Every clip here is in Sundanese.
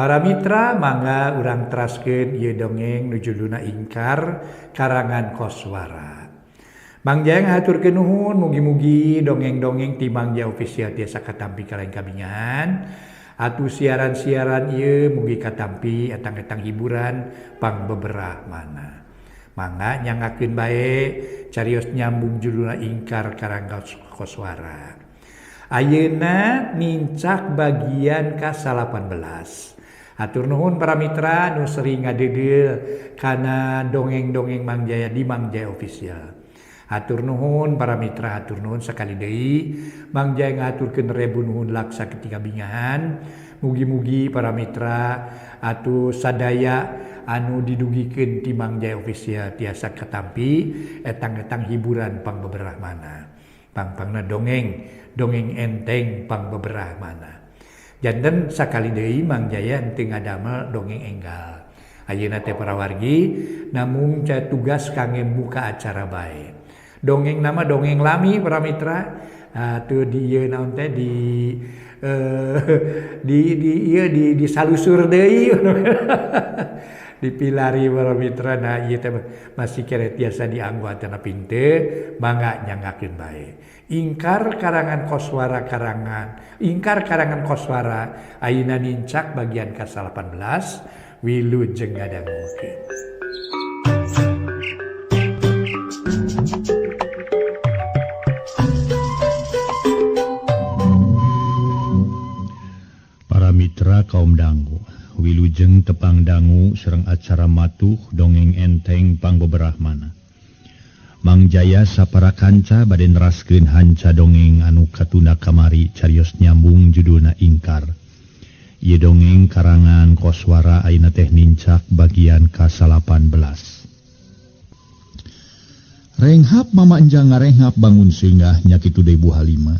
Para mitra mangga urang teraskeun ieu dongeng nuju Luna Ingkar karangan Koswara. Mang Jaya ngaturkeun nuhun mugi-mugi dongeng-dongeng ti Mang Jaya official tiasa katampi ka lain kabingan. Atuh siaran-siaran ieu mugi katampi etang-etang hiburan pangbeberah mana. Mangga nyangakeun bae carios nyambung Luna Ingkar karangan Koswara. Ayeuna nincak bagian ka-18. Hatur nuhun para mitra nu sering ngadeudeu kana dongeng-dongeng Mang Jaya di Mang Jaya official. Hatur nuhun para mitra, hatur nuhun sakali deui Mang Jaya ngaturkeun rebu nuhun laksa ketika bingahan. Mugi-mugi para mitra atuh sadaya anu didugikeun ti Mang Jaya official tiasa katampi etang-etang hiburan pangbeberah mana. Pangpangna dongeng enteng pangbeberah mana. Janten sakali deui Mang Jaya henteu ngadamel dongeng enggal. Ayeuna teh para wargi namung ca tugas kangge buka acara bae. Dongeng nama dongeng lami para mitra. Atuh di ieu naon teh di salusur deui. Dipilari para mitra. Nah ieu teh masih kere tiasa dianggo atana pinte mangga nyangakeun bae. Ingkar karangan Koswara ayeuna nincak bagian ka-18 wilujeng ngadangukeun. Para mitra kaum dangu, wilujeng tepang dangu sareng acara matuh dongeng enteng pangbeberah mana. Mang Jaya sapara kanca bade neraskeun hanca dongeng anu katunda kamari carios nyambung judulna Ingkar. Ieu dongeng karangan Koswara ayeuna teh nincak bagian ka-18. Renghap mama enjang ngarenghap bangun singgah nya kitu deui Bu Halimah.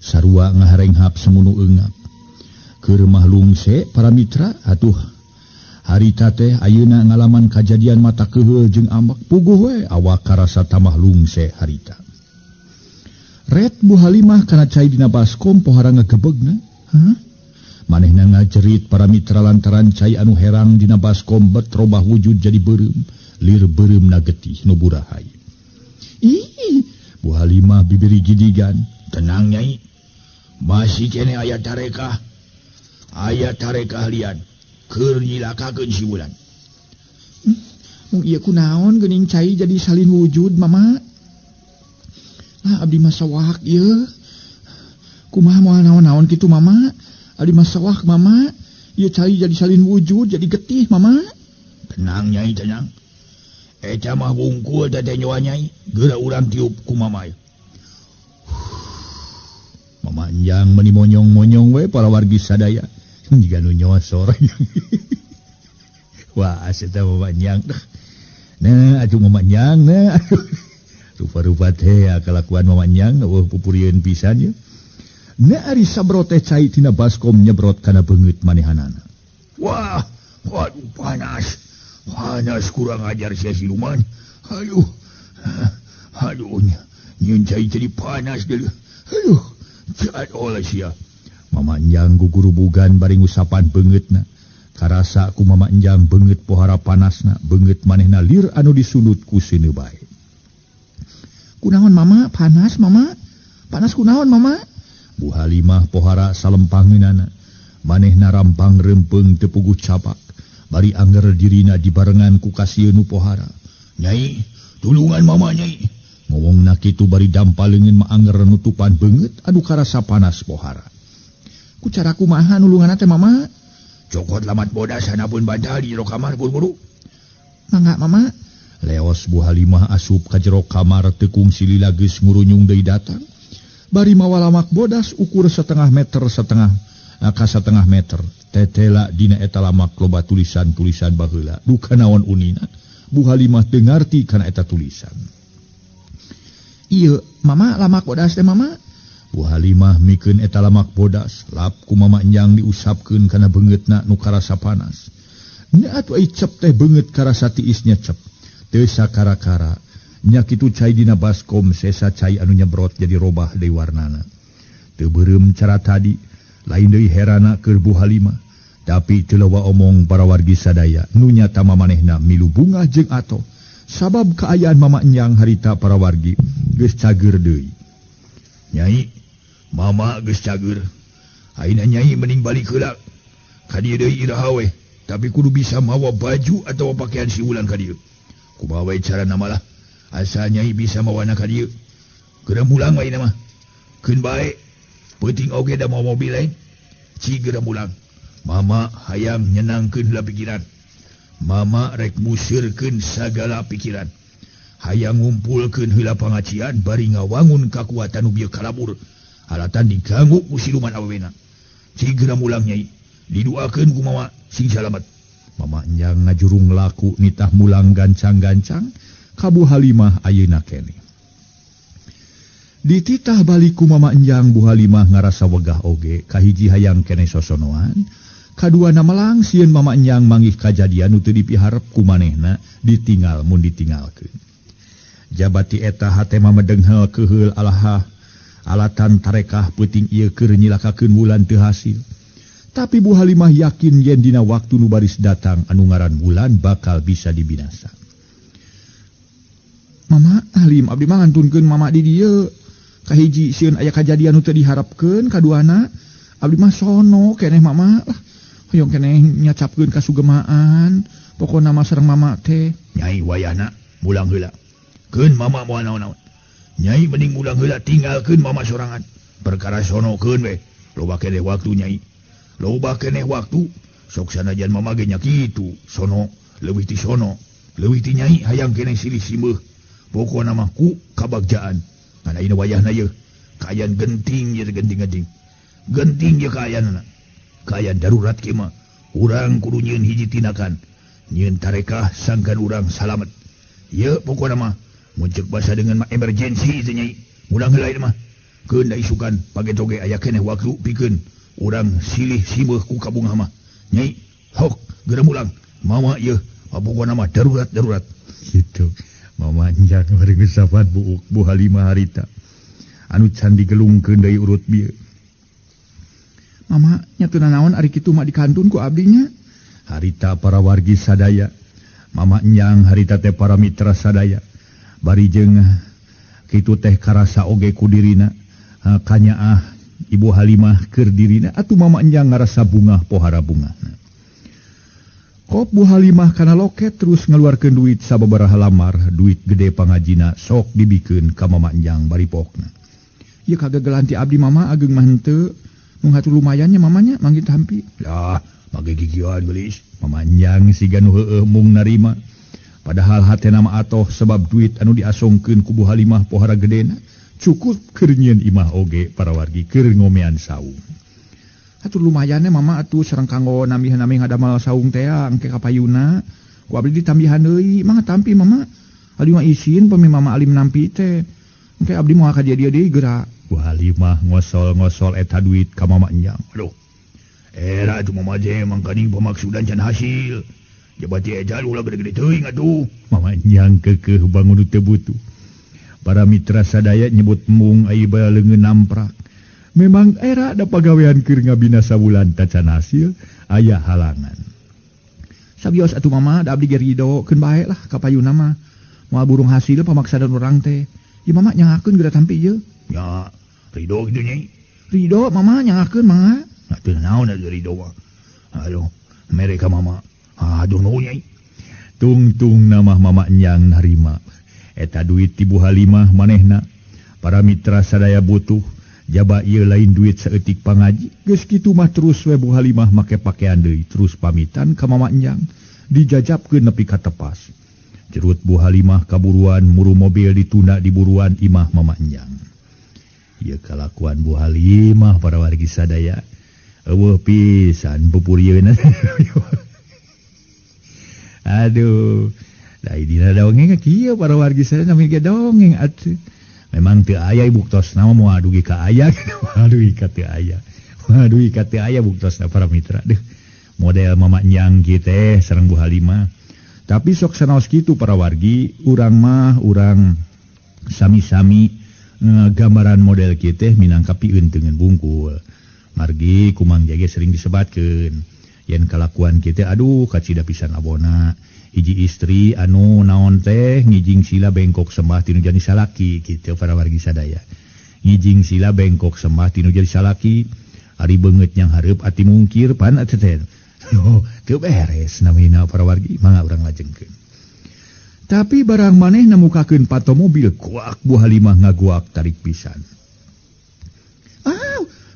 Sarua ngarenghap semunu eungap. Keur mah lungse para mitra atuh harita teh ayeuna ngalaman kajadian mata keheul jeung ambak puguh we awak karasa tamah lungse harita. Ret Bu Halimah kana cai dina baskom pohara ngagebegna. Manehna ngajerit para mitra lantaran cai anu herang dina baskom bet robah wujud jadi beureum, lir beureumna getih nu burahay. Ih, Bu Halimah bibiri gidigan. Tenang Nyai. Masih kene aya tarekah. Aya tarekah lian. Keur nyilakakeun si Wulan. Mung ieu kunaon geuning cai jadi salin wujud mama? Lah abdi mah sawak ieu. Kumaha moal naon-naon kitu mama? Abdi mah sawak mama. Ieu cai jadi salin wujud jadi getih mama. Tenang Nyai tenang. Eta mah bungkul teh nyawa Nyai. Geura urang tiup ku mama. Mamanjang meuni monyong-monyong we para wargi sadaya. Jika nu nyosor. Wah, aseta mamanjang. Nah, atuh mamanjang nah. Rupa-rupa teh kalakuan mamanjang eueuh pupurieun pisan ye. Nah, ari sabrot teh cai tina baskom nyebrot kana beungeut manehanana. Wah, waduh panas. Panas kurang ajar sia siluman. Aduh, nyeun cai jadi panas deui. Aduh, jadol sia. Mamanjang gugurubugan bari ngusapan beungeutna. Karasa ku mamanjang beungeut pohara panasna, beungeut manehna lir anu disundut ku seuneu bae. Kunaon mama? Panas mama? Panas kunaon mama? Bu Halimah pohara salempangeunana. Manehna rampang reupeung teu puguh capak. Bari anger dirina dibarengan ku kasieun nu pohara. Nyai, tulungan mama Nyai. Ngomongna kitu bari dampaleungeun mah anger nutupan beungeut anu karasa panas pohara. Ku cara kumaha nulunganna teh mama? Cokot lamat bodas hanapun badal di jero kamar buru-buru. Mangga mama. Leos Bu Halimah asup ka jero kamar teu kungsi lila geus ngurunyung deui datang. Bari mawa lamak bodas ukur setengah meter. Tetela dina eta lamak loba tulisan-tulisan baheula. Duka naon unina. Bu Halimah teu ngarti kana eta tulisan. Ieu mama lamak bodas teh mama. Bu Halimah mikeun eta lamak bodas, lap ku mamanjang diusapkeun kana beungeutna nu karasa panas. Nya atuh ai cep teh beungeut karasa tiisnya cep. Teu sakara-kara. Nya kitu cai dina baskom sesa cai anu nyebrot jadi robah deui warnana. Teu beureum cara tadi, lain deui herana keur Bu Halimah. Tapi telewa omong para wargi sadaya nunya tama manehna milu bunga jeung ato sabab kaayaan mama enyang harita para wargi geus cager deui. Nyai, mama geus cager. Ayeuna nyai mending balik heula ka dieu deui iraha we, tapi kudu bisa mawa baju atau pakaian si ulang ka dieu. Kumaha wae carana malah asa nyai bisa mawana ka dieu. Geura mulang wae mah. Keun bae. Penting oge da mawa mobil lain. Ci geura mulang. Mama hayang nyenangkeun heula pikiran. Mama rek musirkeun sagala pikiran. Hayang ngumpulkeun heula pangacian bari ngawangun kakuatan nu bieu kalabur. Alatan diganggu ku siluman awewena. Cigera mulang nyai. Diduakeun ku mama sing salamet. Mama nyang ngajurung laku nitah mulang gancang-gancang ka Bu Halimah ayeuna keneh. Dititah balik ku mama enjang Bu Halimah ngarasa wegah oge kahiji hayang keneh sosonoan. Kadua melang sieun mama enyang manggih kajadian nu teu dipiharep ku manehna ditinggal mun ditinggalkeun. Jabati eta hate mamedeng keheul alaha alatan tarekah peuting ieu keur nyilakakeun wulan teu hasil. Tapi Bu Halimah yakin yen dina waktu nu baris datang anu ngaran wulan bakal bisa dibinasa. Mama Halim abdi mah ngantunkeun mama di dieu. Kahiji sieun aya kajadian nu teu diharapkeun, kaduana abdi mah sono keneh mama. Hoyong keneh nyacapkeun kasugemaan, pokona mah sareng mama teh. Nyai wayahna mulang heula. Keun mama moal naon-naon. Nyai mending mulang heula tinggalkeun mama sorangan. Perkara sono keun we. Loba keneh waktu nyai. Loba keneh waktu. Sok sanajan mama ge nya kitu. Sono leuwih ti sono. Leuwih ti nyai hayang keneh silih simbeuh. Pokona mah ku kabagjaan. Kana ina wayahna ye. Kaayaan genting ye genting-genting. Genting ye kaayaanna. Kaayaan darurat kieu mah urang kudu nyieun hiji tindakan, nyieun tarekah sangkan urang salamet. Ieu pokona mah mun ceuk basa dengan mah emergency teh nyai. Mulang heula ieu mah. Keun da isukan page-toge aya keneh waktu pikeun urang silih simbeuh ku kabungah mah. Nyai, hok geura mulang. Mama ieu pokona mah darurat. Kitu. Mama njang bari gesapan Bu Halimah harita. Anu can digelungkeun deui urut bieu. Mama nyatuna naon ari kitu mak dikantun ku abdinya. Harita para wargi sadaya. Mama nyang harita teh para mitra sadaya. Bari jeung kitu teh karasa oge ku dirina. Kanyaah Ibu Halimah keur dirina atuh mama nyang ngarasa bungah pohara bungahna. Kop Bu Halimah kana loket terus ngaluarkeun duit sababaraha lamar, duit gede pangajina sok dibikeun ka mama nyang bari pokna. Ieu kagagelan ti abdi mama ageng mah henteu. Nung hatu lumayannya mamanya manggil tampi. Lah, mage gigian gelis. Mamanyang siga nu heueuh mung narima. Padahal hatena mah atoh sebab duit anu diasongkeun ku Bu Halimah pohara gedena cukup keur nyieun imah oge para wargi keur ngomean saung. Hatu lumayannya mama atuh sareng kanggo nambih-nambih ngadamel saung teh engke ka payuna. Ku abdi ditambihan deui, mangga tampi mama. Ali mah isin pami mama alim nampi teh. Engke abdi moal ka dia deui geura. Bu Halimah ngosol-ngosol eta duit ka mama enyang. Aduh. Era itu mama je mangkaning pemaksudan can hasil. Jabati ejal ulah gede-gede teuing atuh. Mama enyang keukeuh bangun teu butuh. Para mitra sadaya nyebut mung ai bala leungeun namprak. Memang era da pagawean keur ngabinasa bulan tacan hasil aya halangan. Sabios atuh mama da abdi ge ridho keun bae lah ka payuna mah. Moal burung hasil pamaksadan urang teh. Ieu mama nyangakeun geura tampi ieu. Ya, ridho kitu nyai. Ridho mama nyangakeun mangga. Atuh naon atuh ridho mah. Aduh, mere ka mama. Aduh nuhun nyai. Tung-tung nama mama nyang narima. Eta duit ti Bu Halimah manehna. Para mitra sadaya butuh. Jaba ieu lain duit saeutik pangaji. Geus kitu mah terus we Bu Halimah make pakean deui. Terus pamitan ka mama nyang. Dijajabkeun nepi ka tepas. Cerut Bu Halimah kaburuan muru mobil ditunda di buruan imah mama nyang. Ieu kalakuan Bu Halimah para wargi sadaya. Eueuh pisan pupurieuna. Aduh. Da dina dongeng kieu para wargi sadaya nami ge dongeng atuh. Memang teu aya buktosna moal dugi ka aya. Aduh ka teu aya. Aduh ka teu aya buktosna para mitra. Deuh. Model mama nyang kieu teh sareng Bu Halimah. Tapi sok sanaos kitu para wargi, urang sami-sami gambaran model kieu teh minangka pieun teu ngeun bungkul. Margi kumang jage sering disebatkeun. yen kalakuan kita aduh kacida pisan abona hiji istri anu naon teh ngijing sila bengkok sembah tinu jadi salaki kitu para wargi sadaya ngijing sila bengkok sembah tinu jadi salaki ari beungeut nyang hareup ati mungkir pan atuh teh teu beres namina para wargi mangga urang lajengkeun tapi barang maneh namukakeun pato mobil kuak Bu Halimah ngaguak tarik pisan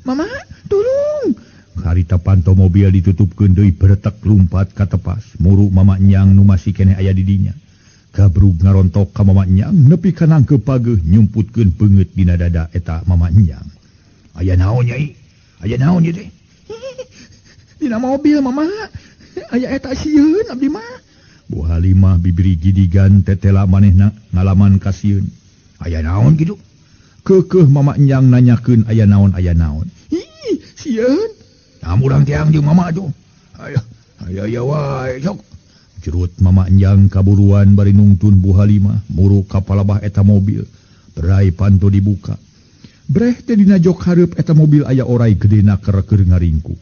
mama tulung harita panto mobil ditutupkeun deui beretek lumpat ka tepas muru mama Nyang nu masih keneh aya di dinya gabrug ngarontok ka mama Nyang nepi ka nangkeup pageuh nyumputkeun beungeut dina dada eta mama Nyang aya naon nyai aya naon ieu teh dina mobil mama aya eta sieun abdi mah Bu Halimah bibiri gidigan tetela manehna ngalaman ka sieun aya naon kitu keukeuh mama Nyang nanyakeun aya naon sieun urang tiang jeung mama tuh. Aya wae sok. Cerut mama Nyang kaburuan bari nungtun Bu Halimah muru ka palabah eta mobil. Berai panto dibuka. Breh teh dina jok hareup eta mobil aya orai gedena keur ngaringkuk.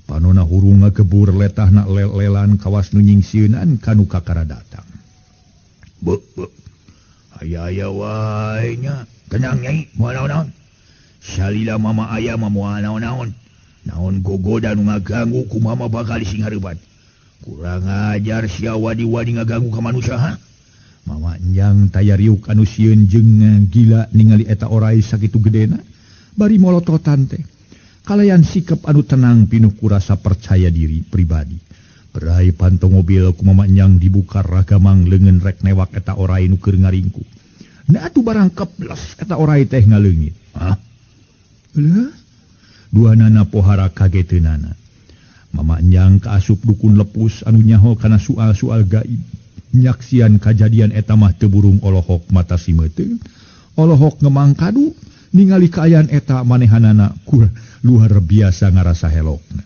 Panona hurung ngakebur letahna lel-lelan kawas nu nyingsieunan kanu kakara datang. Be. Aya wae nya. Tenang nyai, moal naon? Salila mama aya mah moal naon-naon. Naon gogoda nu ngaganggu ku mama bakal sing hareupan. Kurang ajar sia wadi-wadi ngaganggu ka manusia ha. Mama Nyang taya riuk anu sieun jeung gila ningali eta orai sakitu gedena. Bari molototan teh. Kalayan sikap anu tenang pinuh ku rasa percaya diri pribadi. Berai panto mobil ku mama Nyang dibuka ragamang leungeun rek newak eta orai nu keur ngaringkuk. Na atuh barang keples eta orai teh ngaleungit. Hah? Duanana pohara kageteunana. Mama Nyang kaasup dukun lepus anu nyaho kana soal-soal gaib. Nyaksian kajadian eta mah teu burung olohok mata simeuteung. Olohok ngemang kadu ningali kaayaan eta manehanana luar biasa ngarasa helokna.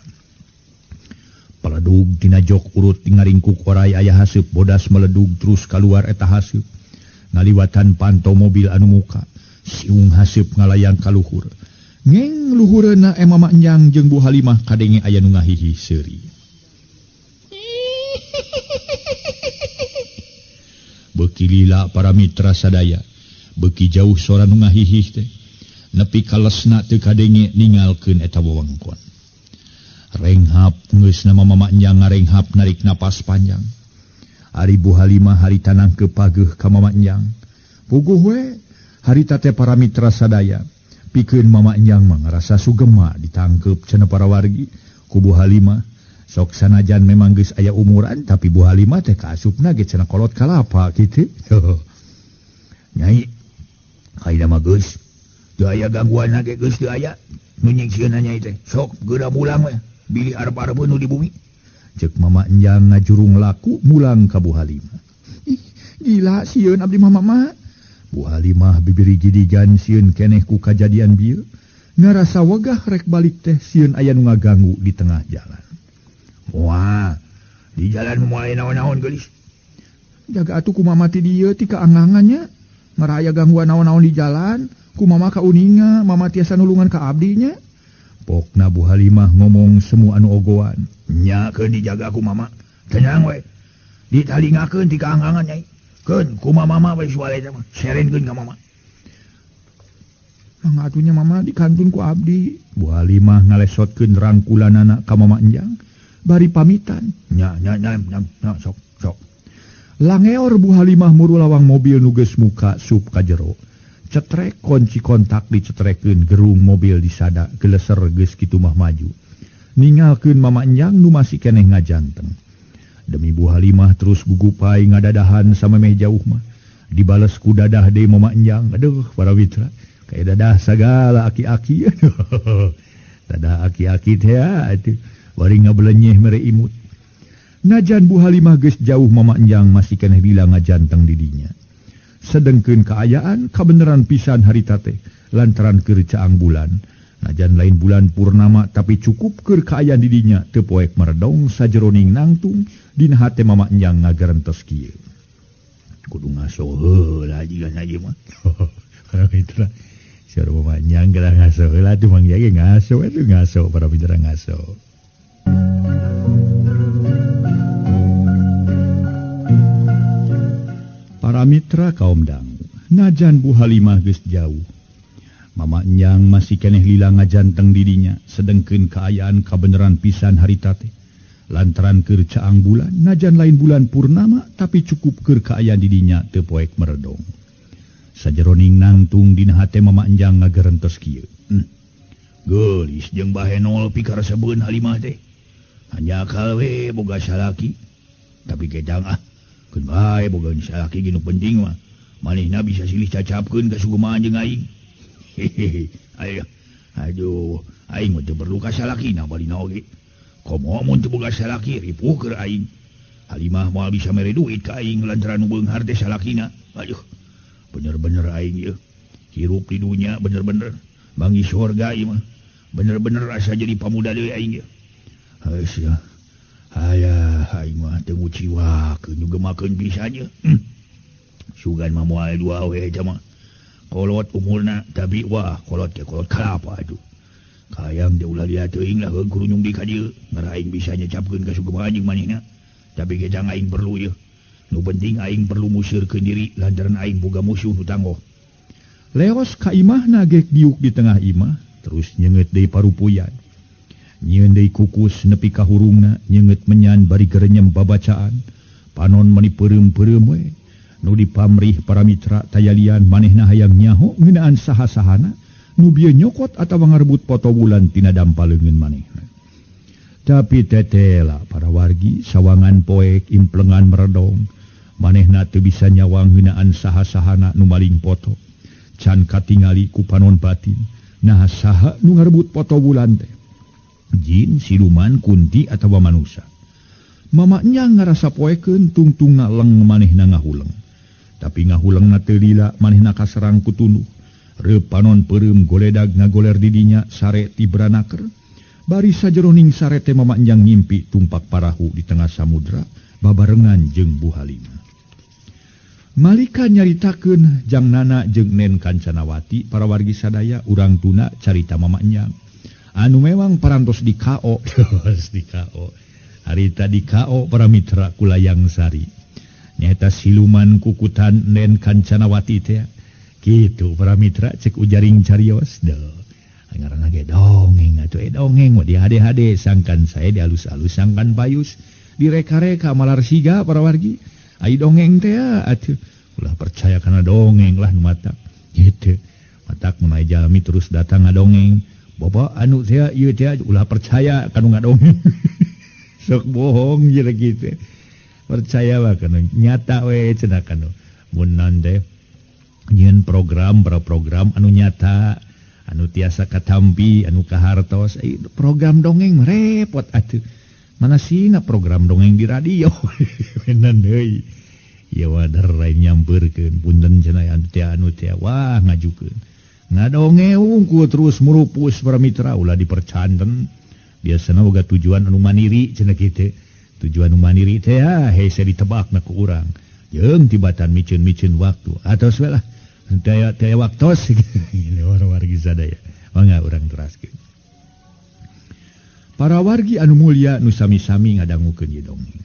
Paledug tina jok urut ngaringkuk orai aya haseup bodas meledug terus kaluar eta haseup. Ngaliwatan panto mobil anu muka. Siung haseup ngalayang ka luhur. Ngeng luhureuna Mama Nyang jeung Bu Halimah kadenge aya nu ngahihi seuri. Beuki lila para mitra sadaya, beuki jauh sora nu ngahihih teh. Nepi ka lesna teu kadenge ningalkeun eta wewengkon. Renghap geus nama Mama Nyang ngarenghap narik napas panjang. Ari Bu Halimah harita nangkeup pageuh ka Mama Nyang. Puguh we harita teh para mitra sadaya. Pikeun Mama Nyang mah ngarasa sugema ditangkep cenah para wargi ku Bu Halimah. Sok sanajan memang geus aya umuran tapi Bu Halimah teh kaasupna ge cenah kolot kalapa kitu. Nyai, haida mah geus teu aya gangguan ge geus teu aya. Nu nyingsieunan nyai teh sok geura mulang we bili arep-arepeun nu di bumi. Ceuk Mama Nyang ngajurung laku mulang ka Bu Halimah. Gila sieun abdi mah mama. Bu Halimah bibiri gidigan sieun keneh ku kajadian bieu. Ngarasa wegah rek balik teh sieun aya nu ngaganggu di tengah jalan. Wah, di jalan moal naon-naon geulis. Jaga atuh ku mama ti dieu ti kaangangannya. Ngaraya gangguan naon-naon di jalan, ku mama ka uninga, mama tiasa nulungan ka abdinya. Pokna Bu Halimah ngomong semu anu ogoan. Nya keun dijaga ku mama. Tenang we. Ditalingakeun ti kaangangan nyai. Keun ku mama we soal eta mah. Serenkeun ka mama. Mangga atunya mama dikantun ku abdi. Bu Halimah ngalesotkeun rangkulanana ka Mama Nyang. Bari pamitan. Nya sok. Langeor Bu Halimah muru lawang mobil nu geus muka sup ka jero. Cetrek kunci kontak dicetrekeun gerung mobil disada geleser geus kitu mah maju. Ningalkeun Mama Nyang nu masih keneh ngajanteng. Demi Bu Halimah terus gugupai ngadadahan samemeh jauh mah. Dibales ku dadah deui Mama Nyang. Aduh para mitra, kayak dadah sagala aki-aki. Dadah aki-aki teh atuh. Bari ngabelenyeh mere imut. Najan Bu Halimah geus jauh Mama Nyang masih keneh lila ngajanteng di dinya. Sedengkeun kaayaan kabeneran pisan harita teh lantaran keur caang bulan. Najan lain bulan purnama tapi cukup keur kaayaan di dinya teu poek meredong sajeroning nangtung dina hate Mama Nyang ngagerentos kieu. Kudu ngaso heula jiga ieu mah. Mitra. Saur Mama Nyang geura ngaso heula tuh Mang Jage ngaso atuh ngaso para mitra ngaso. Para mitra kaum dangu, najan Bu Halimah geus jauh. Mama Enjang masih keneh lila ngajanteng didinya, sedengkeun kaayaan kabeneran pisan harita teh. Lantaran keur caang bulan, najan lain bulan purnama, tapi cukup keur kaayaan didinya teu poek meredong. Sajeroning nangtung dina hate Mama Enjang ngagerentos kieu. Geulis jeung bahenol pikaresebeun Halimah teh. Hanya kalwe boga salaki. Tapi kedang keun bae boga salaki ginu penting mah. Manehna bisa silih cacapkeun ka sugumaan jeung aing. Hehehe. Aduh, aing mah teu perlu ka salakina balina oge. Komo mun teu boga salaki ripuh keur aing. Halimah moal bisa mere duit ka aing lantaran nu beunghar teh salakina. Aduh. Bener-bener aing ieu. Hirup di dunya bener-bener banggi surga ieu mah. Bener-bener asa jadi pamuda deui aing ieu. Aya. Aing mah teu nguciwakeun nu gemakeun pisannya. Sugan mah moal dua we eta mah. Kolot umurna tapi wah kolot kalapa atuh. Kayang teh ulah lihat teuing lah kurunyung di ka dieu. Ngara aing bisa nyecapkeun ka sukumaha jeung manehna. Tapi gedang aing perlu ieu. Nu penting aing perlu musirkeun diri lantaran aing boga musuh nu tangguh. Leos ka imahna gek diuk di tengah imah, terus nyenget deui parupuyan. Nyieun deui kukus nepi ka hurungna, nyenget menyan bari gerenyem babacaan. Panon meni peureum-peureum we. Nu dipamrih para mitra tayalian manehna hayang nyaho ngeunaan saha-sahana nu bieu nyokot atawa ngarebut poto bulan tina dampaleungeun manehna. Tapi tetela para wargi sawangan poek implengan meredong manehna teu bisa nyawang ngeunaan saha-sahana nu maling poto. Can katingali ku panon batin. Nah saha nu ngarebut poto bulan teh? Jin, siluman, kunti atawa manusia. Mama Enjang ngarasa poekeun tungtung ngaleng manehna ngahuleng. Tapi ngahulengna teu lila manehna kaserang ku tunduh. Reup panon peureum goledag ngagoler didinya sare tibranaker. Bari sajeroning sare teh Mama Enjang ngimpi tumpak parahu di tengah samudra babarengan jeung Bu Halimah. Malika nyaritakeun jangnana jeung Nen Kancanawati para wargi sadaya urang tuna carita Mama Enjang. Anu memang parantos di KO. Di KO. Harita di KO para mitra kulayang sari. Nyata siluman kukutan Nen Kancanawati teh. Kitu para mitra cek ujaring carios deuh. Ngaranna ge dongeng atuh dongeng di hade-hade sangkan saya di alus-alus sangkan payus di reka-reka malar siga para wargi. Ai dongeng teh atuh. Ulah percaya kana dongeng lah nu matak. Kitu. Matak mun jalmi terus datang ngadongeng. Bapak anu teh ieu teh ulah percaya kanu ngadongeng. Sok bohong je gitu. Percaya wa kanu nyata we cenah kanu. Mun nande nyeun program anu nyata, anu tiasa katampi, anu kahartos, program dongeng repot atuh. Mana sina program dongeng di radio. Benan deui. Ya wadar lain nyampeurkeun punten cenah anu teh wah ngajukeun. Ngadongeung ku terus merupus para mitra ulah dipercanten. Biasana boga tujuan anu maniri cenah kitu. Tujuan anu maniri teh hese ditebakna ku urang. Jeung tibatan micin-micin waktu. Atos we lah. Taya waktos ini wargi sadaya. Mangga urang teraskeun. Para wargi anu mulia nu sami-sami ngadangukeun ieu dongeng.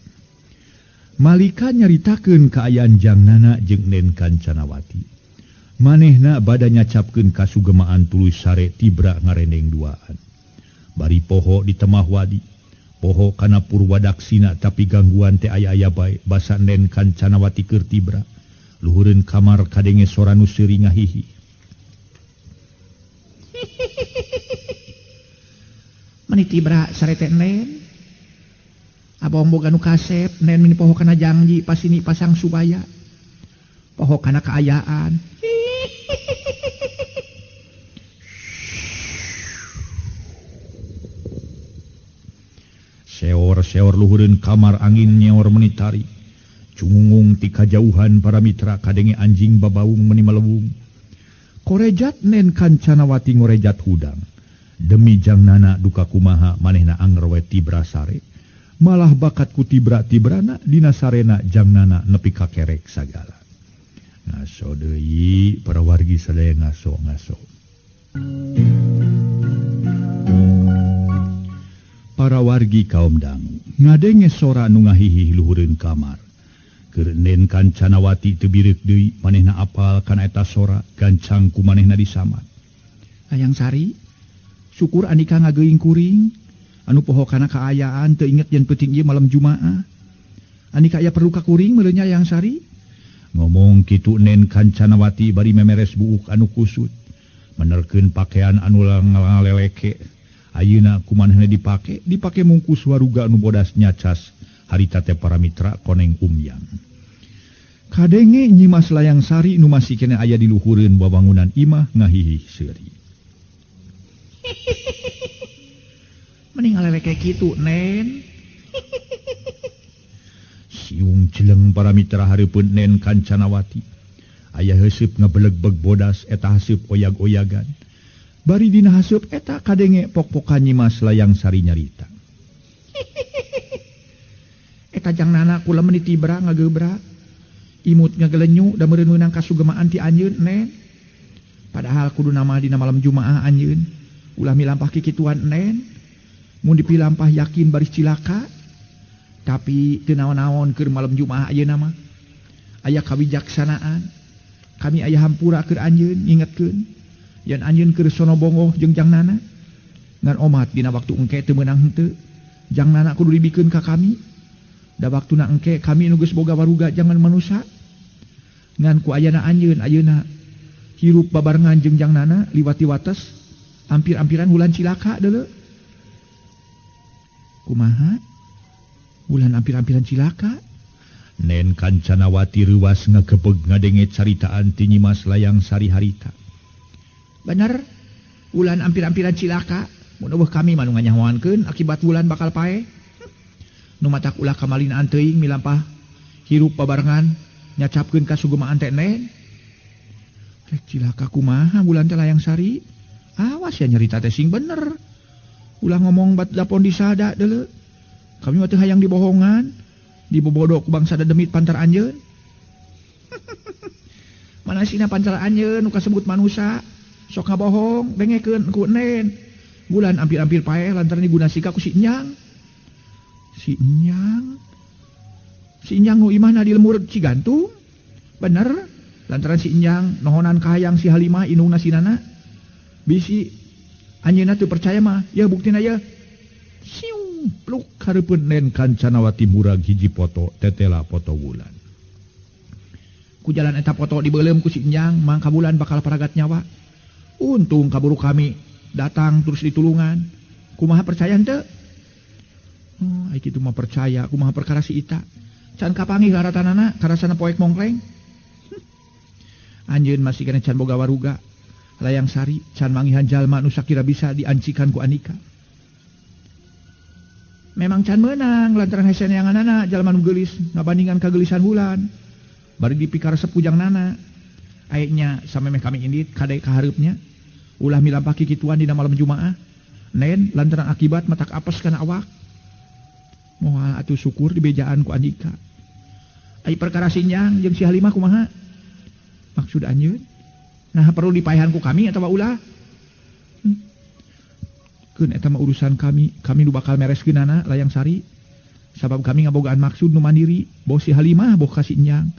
Malika nyaritakeun kaayaan jangnana jeung Nen Kancanawati. Manehna bada nyacapkeun kasugemaan tuluy sare tibra ngareneng duaan. Bari poho di temah wadi. Poho kana purwadaksina tapi gangguan teh aya-aya bae basa Nen Kancanawati keur tibra. Luhureun kamar kadenge sora nu seuring ngahihi. Mani tibra sare teh Nen. Abong boga nu kasep Nen meni poho kana janji pasini pasang subaya. Poho kana kaayaan. Seor-seor luhureun kamar angin nyeor menitari. Cungungung ti kajauhan para mitra kadenge anjing babaung meni malewung. Korejat Nen Kancanawati ngorejat hudang. Demi jangnana duka kumaha manehna anger we tibra sare. Malah bakat ku tibra-tibrana dina sarena jangnana nepi ka kerek sagala. Ngaso deui para wargi sadaya ngaso. Para wargi kaum dangu ngadenge sora nu ngahihi luhureun kamar. Kernen Kancanawati tebirek deui manehna apal kana eta sora gancang ku manehna disamat. Hayang Sari, syukur Andika ngageuing kuring, anu poho kana kaayaan teu inget yen peuting ieu malam Jumaah. Andika aya perlu ka kuring meureun nya Hayang Sari? Ngomong kitu Nen Kancanawati bari memeres buuk anu kusut. Menerkeun pakaian anu ngaleleke. Ayeuna kumanehna dipake mungkus waruga anu bodas nyacas. Harita teh para mitra koneng umyang. Kadenge nyimas Layang Sari nu masih kena aya di luhureun babangunan imah ngahihi seuri. Mending ngaleleke kitu Nen. Siung celeng para mitra hareupeun Nen Kancanawati. Aya heuseub ngabeleg-beg bodas eta haseup oyag-oyagan. Bari dina haseup eta kadenge pok-pokan nyimas Layang Sari nyarita. Eta jangnana kula meuni tibra ngagebra. Imut ngagelenyu da meureun meunang kasugemaan ti anjeun Nen. Padahal kudu nama dina malam Jumaah anjeun. Ulah milampah kikituan Nen. Mun dipilampah yakin baris cilaka. Tapi teu naon-naon keur malam Jumaah ayeuna mah. Aya kawijaksanaan. Kami aya hampura keur anjeun ngingetkeun. Yen anjeun keur sono bongoh jeung jangnana. Ngan omat dina waktu engke teu meunang henteu. Jangnana kudu dibikeun ka kami. Da waktuna engke kami nu geus boga waruga jangan manusa. Ngan ku ayana anjeun ayeuna hirup babarengan jeung jangnana liwati wates ampir-ampiran wulan cilaka deuleu. Kumaha? Wulan ampir-ampiran cilaka? Nen Kancanawati ruas ngagebeg ngadenge caritaan ti Nyimas Layang Sari harita. Bener, wulan ampir-ampiran cilaka. Mun eueuh kami mah nu nganyahoankeun akibat wulan bakal pae. Nu matak ulah kamalinaan teuing milampah hirup babarengan nyacapkeun kasugemaan teh Nen. Rek cilaka kumaha bulan teh Layang Sari? Awas ya nyarita teh sing bener. Ulah ngomong bat dapon disada deuleu. Kami mah teu hayang dibohongan, dibobodok ku bangsa dademit pantar anjeun. Mana sina pantar anjeun nu kasebut manusia, sok ngabohong dengekeun ku Nen. Bulan ampir-ampir pae lantaran digunasika ku si Enyang. Si Enyang nu imahna di lemur Cigantung. Bener, lantaran si Enyang nohonan kahayang si Halimah indungna sinana. Bisi anjeunna teu percaya mah, ya buktina ya. Siung pluk hareupeun Nen Kancanawati murag hiji foto tetela foto wulan. Ku jalan eta foto dibeulem ku si Enyang, mangka bulan bakal paragat nyawa. Untung kaburu kami datang terus ditulungan. Kumaha percaya henteu? Ai kitu mah percaya, kumaha perkara si Ita. Can kapanggih garatanana karasana poek mongkleng. Anjeun masih kena can boga waruga. Layang Sari can manggihan jalma nu sakira bisa diancikan ku Andika. Memang can meunang lantaran hese neanganana jalma nu geulis ngabandingan kageulisan bulan. Bari dipikar sepujang nana. Ayeuna samemeh kami indit kade kahareupnya. Ulah milampah kikituan dina malam Jumaah. Nen lantaran akibat matak apes kana awak. Moal atuh syukur dibejaan ku Andika. Ai perkara si Enyang jeung si Halimah kumaha? Maksud anjeun? Nah perlu dipaehan ku kami atawa ulah? Keun eta mah urusan kami nu bakal mereskeunana Layang Sari. Sabab kami ngabogaan maksud nu mandiri, boh si Halimah boh ka si Enyang.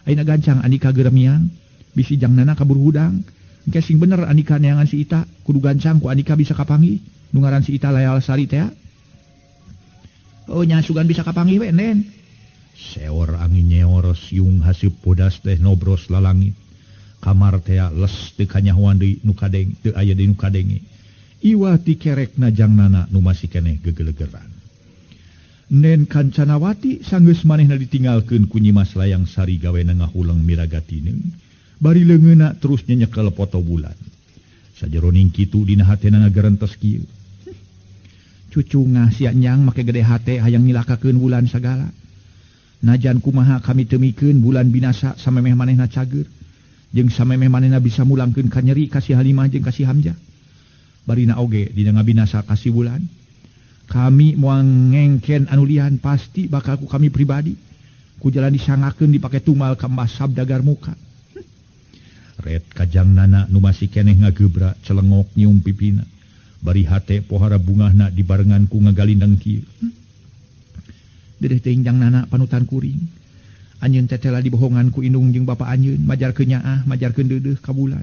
Ayeuna gancang Andika geuremiang, bisi jangnana kabur hudang. Engke sing bener Andika neangan si Ita, kudu gancang ku Andika bisa kapanggih. Nu ngaran si Ita Layang Sari teh. Oh nya sugan bisa kapanggih we Nen. Seor angin nyeor siung haseup bodas teh nobros lalangit. Kamar teh les teu kanyahoan deui nu kadeng teu aya deui nu kadenge. Iwah ti kerekna jangnana nu masih keneh gegelegeran. Nen Kancanawati sanggeus manehna ditinggalkeun ku Nyimas Layang Sari gawena ngahulang miragatineun. Bari leungeunna terus nyenyekel foto bulan. Sajeroning kitu dina hatena ngagerentes kieu. Cucu sia Enyang make gede hate hayang nilakakeun bulan sagala. Najan kumaha kami temikeun bulan binasa samemeh manehna cager. Jeung samemeh manehna bisa mulangkeun ka nyeri ka si Halimah jeung ka si Hamzah. Barina oge dina ngabinasa ka si bulan. Kami moal ngengken anu lian pasti bakal ku kami pribadi. Ku jalan disangakeun dipake tumal ka Mbah Sabdagar muka. Red kajangnana nu masih keneh ngagebra celengok nyium pipina. Bari hate pohara bungahna dibarengan ku ngagalindang kieu. Dedeh teuing jangnana panutan kuring. Anjeun tetela dibohongan ku indung jeung bapa anjeun, majarkeun nyaah, majarkeun deudeuh ka bulan.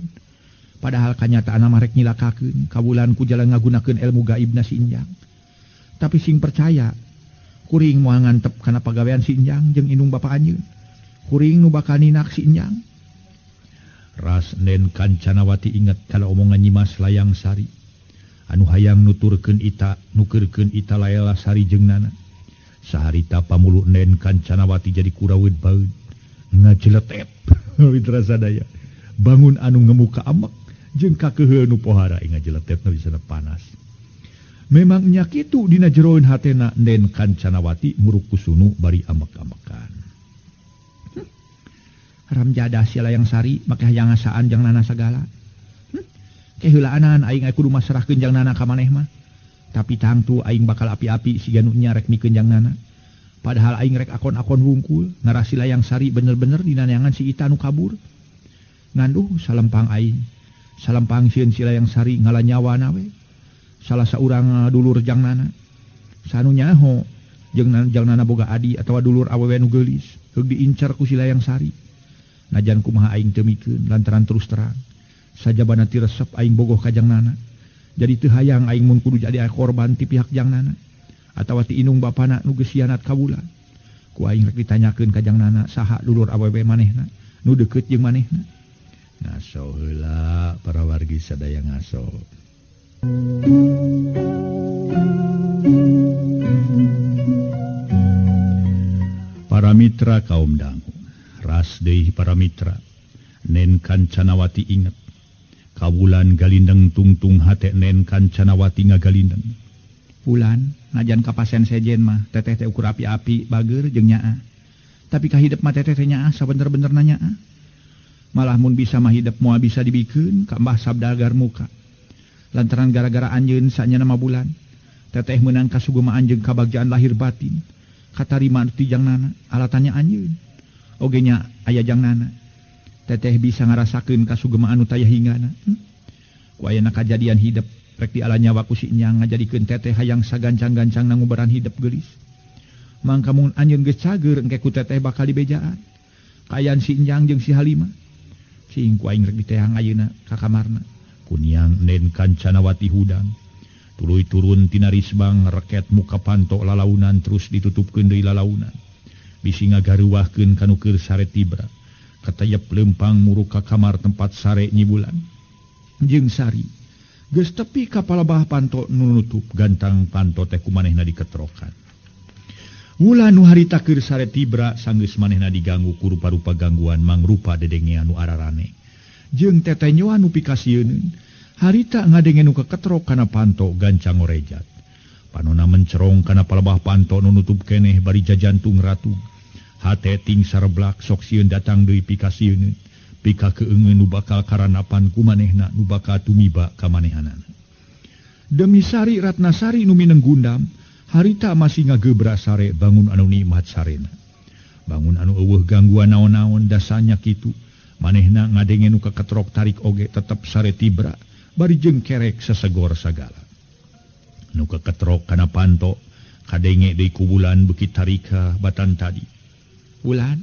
Padahal kanyataan marek nyilakakeun, ka bulan ku jalan ngagunakeun ilmu gaibna si Injang. Tapi sing percaya, kuring moal ngantep kana pagawean si Injang jeung indung bapa anjeun. Kuring nu bakal ninak si Injang. Ras Nen Kancanawati inget kana omongan Nyimas Layang Sari. Anu hayang nuturkeun ita, nukeurkeun ita Layla Sari jeung Nana. Saharita pamulu Nen Kancanawati jadi kuraweud baeud ngajeletet mitra sadaya bangun anu ngemuka amek jeung kakeuheul nu pohara ngajeletet nu disana panas. Memang nya kitu dina jeroeun hatena Nen Kancanawati muruk kusunu bari amek-amekan. Haram jadah si Layang Sari make hayang ngasaan jeung Nana sagala. Keheulaanan aing kudu masrahkeun jeung Nana ka maneh mah. Tapi tangtu aing bakal api-api si ganunya rek mikeun jeung Nana. Padahal aing rek akon-akon wungkul narasi Layang Sari bener-bener dinaneangan si Ita nu kabur. Nganduh salempang aing. Salempang sieun si Layang Sari ngalanyawana we. Salah saurang dulur jang Nana. Sanu nyaho jeung Nana boga adi atawa dulur awewe nu geulis heug diincar ku si Layang Sari. Najan kumaha aing teu mikeun lantaran terus terang sajabana ti resep aing bogoh ka jang Nana. Jadi teu hayang aing mun kudu jadi korban ti pihak jang Nana atawa ti indung bapana nu geus sianat ka bulan. Ku aing rek ditanyakeun ka jang Nana saha dulur awewe manehna nu deukeut jeung manehna. Ngaso heula para wargi sadaya ngaso. Para mitra kaum dangu, ras deui para mitra. Nen Kancanawati inget kabulan galindeng tungtung hate Nen Kancanawati ngagalindeng. Bulan, najan kapasen sejen mah, teteh teh ukur api-api, bager jeung nyaah. Tapi kahidep mah teteh teh nyaah, sabener-bener nyaah. Malah mun bisa mah hidep moal bisa dibikeun ka Mbah Sabda Agar Muka. Lantaran gara-gara anjeun sanyana mah bulan, teteh meunang kasugemaan jeung kabagjaan lahir batin. Katarima ti jang Nana, alatannya anjeun. Oge nya aya jang Nana. Teteh bisa ngarasakeun kasugemaan nu taya hingana. Ku ayeuna kajadian hidep rek di ala nyawa ku si Nyang ngajadikeun teteh hayang sagancang-gancang ngubaran hidep geulis. Mangka mun anjeun geus cager engke ku teteh bakal dibejaan. Kaayaan si Nyang jeung si Halimah. Cing ku aing rek ditehang ayeuna ka kamarna. Ku Nyang Nen Kancanawati hudang. Tuluy turun tina risbang reket muka panto lalaunan terus ditutupkeun deui lalaunan. Bisi ngagaruwahkeun kanu keur sare tibra. Katayep lempang muruk ka kamar tempat sare Nyi Bulan. Jeung Sari geus tepi ka palebah panto nu nutup gantang panto teh kumanehna diketrokan. Wulan nu harita keur sare tibra sanggeus manehna diganggu ku rupa-rupa gangguan mangrupa dedengean nu ararane. Jeung teteh nyoa nu pikasieun harita ngadenge nu keketrok kana panto gancang orejat. Panona mencerong kana palebah panto nu nutup keneh bari jajantung ratu. Hate ting sareblak sok sieun datang deui pikasieun pika keungeun nu bakal karanapan ku manehna nu bakal tumiba ka manehanana. Demi Sari Ratnasari nu mineng gundam harita masih ngagebra sare bangun anu nikmat sarena. Bangun anu eueuh gangguan naon-naon dasanya kitu manehna ngadenge nu keketrok tarik oge tetep sare tibra bari jeung kerek sesegor sagala. Nu keketrok kana panto kadenge deui ku Bulan beuki tarika batan tadi. Bulan,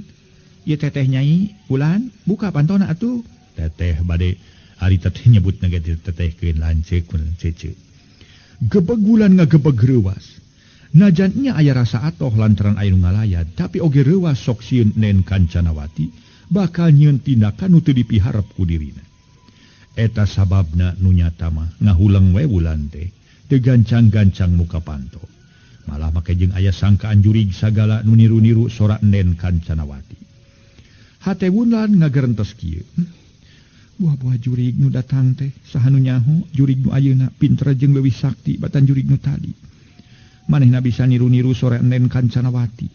ieu teteh Nyai, Bulan, buka pantona atuh. Teteh bade ari teteh nyebut negatif tetehkeun lanceuk cece. Gebeg Bulan ngagebeg reuwas. Najan nya aya rasa atoh lantaran aya nu ngalayad, tapi oge reuwas sok sieun Nen Kancanawati bakal nyieun tindakan nu teu dipiharep ku dirina. Eta sababna nu nyata mah ngahuleng we Bulan teh teu gancang-gancang muka panto. Malah make jeung aya sangkaan jurig sagala nu niru-niru sora Nen Kancanawati. Hate Bulan ngagerentes kieu. Buah-buah jurig nu datang teh saha nu nyaho jurig nu ayeuna pinter jeung leuwih sakti batan jurig nu tadi. Manehna bisa niru-niru sora Nen Kancanawati.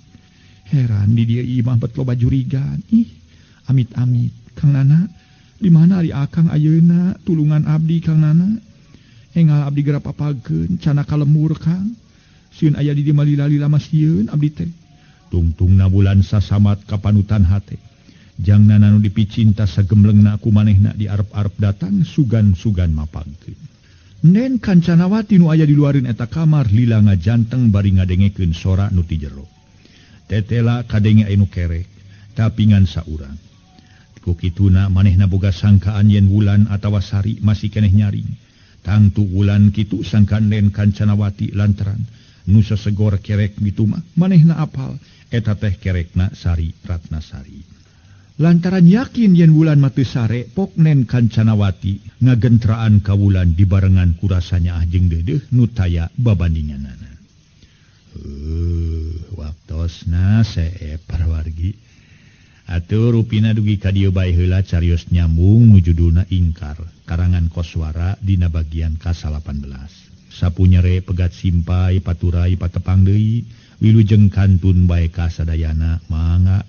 Heran di dieu ieu mah bet loba jurigan. Ih, amit-amit. Kang Nana, di mana ari akang ayeuna tulungan abdi Kang Nana? Enggal abdi geura papageun cana kalemur Kang. Sieun aya di dieu lila-lila mah sieun abdi teh. Tungtungna Bulan sasamat ka panutan hate. Jang Nana nu dipicinta sagemlengna ku manehna di arep-arep datang sugan-sugan mapagkeun. Nen Kancanawati nu aya di luareun eta kamar lila ngajanteng bari ngadengekeun sora nu ti jero. Tetela kadenge anu kerek tapingan saurang kituna manehna boga sangkaan yen Wulan atawasari masih keneh nyaring tangtu Wulan kitu sangkaan len Kancanawati lantaran nusa segor kerek gitu mah manehna apal eta teh kerekna Sari Ratnasari lantaran yakin yen Wulan matu sare pok nen Kancanawati ngagentraan ka Wulan dibarengan kurasanya jeung dedeuh nu taya babandinganana waktosna sae parawargi Atur rupina dugi ka dieu bae heula carios nyambung nu judulna Ingkar karangan Koswara dina bagian ka-18 sapunyere pegat simpai paturai patepang deui wilujeng kantun bae ka sadayana mangga